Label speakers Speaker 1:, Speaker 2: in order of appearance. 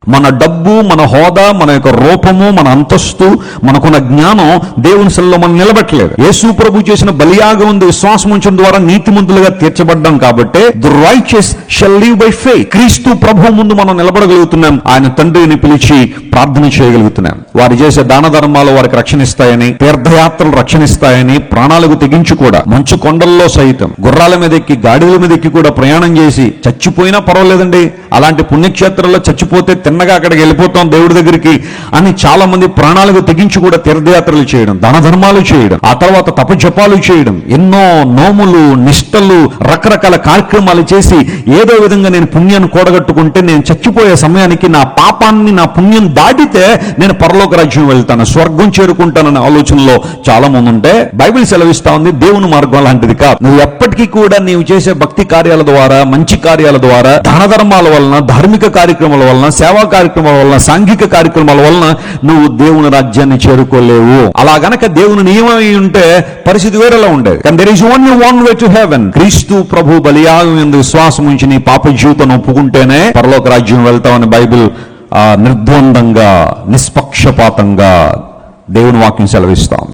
Speaker 1: మన డబ్బు, మన హోదా, మన యొక్క రూపము, మన అంతస్తు, మనకున్న జ్ఞానం దేవుని సెల్లో మనం నిలబెట్టలేదు. యేసు ప్రభు చేసిన బలియాగం ఉంది, విశ్వాసం ఉంచడం ద్వారా నీతిమంతులుగా తీర్చబడ్డాం. కాబట్టి the righteous shall live by faith. క్రీస్తు ప్రభు ముందు మనం నిలబడగలుగుతున్నాం. ఆయన తండ్రిని పిలిచి ప్రార్థన చేయగలుగుతున్నాం. వారు చేసే దాన ధర్మాలు వారికి రక్షణ ఇస్తాయని, తీర్థయాత్రలు రక్షణ ఇస్తాయని, ప్రాణాలకు తెగించి కూడా మంచు కొండల్లో సైతం గుర్రాల మీద ఎక్కి, గాడిదల మీద ఎక్కి కూడా ప్రయాణం చేసి చచ్చిపోయినా పర్వాలేదండి, అలాంటి పుణ్యక్షేత్రంలో చచ్చిపోతే తిన్నగా అక్కడికి వెళ్ళిపోతాం దేవుడి దగ్గరికి అని చాలా మంది ప్రాణాలకు తెగించి కూడా తీర్థయాత్రలు చేయడం, దాన ధర్మాలు చేయడం, ఆ తర్వాత తపజపాలు చేయడం, ఎన్నో నోములు, నిష్టలు, రకరకాల కార్యక్రమాలు చేసి ఏదో విధంగా నేను పుణ్యాన్ని కూడగట్టుకుంటే నేను చచ్చిపోయే సమయానికి నా పాపాన్ని, నా పుణ్యం దాటితే నేను పరలోక రాజ్యం వెళ్తాను, స్వర్గం చేరుకుంటానన్న ఆలోచనలో చాలా మంది ఉంటే బైబిల్ సెలవిస్తా ఉంది దేవుని మార్గం లాంటిది కాదు. నువ్వు ఎప్పటికీ కూడా నీవు చేసే భక్తి కార్యాల ద్వారా, మంచి కార్యాల ద్వారా, దాన ధర్మాల వలన, ధార్మిక కార్యక్రమాల వలన, సేవా కార్యక్రమాల వలన, సాంఘిక కార్యక్రమాల వలన నువ్వు దేవుని రాజ్యాన్ని చేరుకోలేవు. అలా గనక దేవుని నియమం ఉంటే పరిస్థితి వేరేలా ఉండేది. కానీ there is only one way to heaven. క్రీస్తు ప్రభు బలియాగం యందు విశ్వాసం ఉంచి నీ పాప జీవితం ఒప్పుకుంటేనే పరలోక రాజ్యం వెళ్తామని బైబిల్ నిర్ద్వందంగా, నిష్పక్షపాతంగా దేవుని వాక్యం సెలవిస్తాం.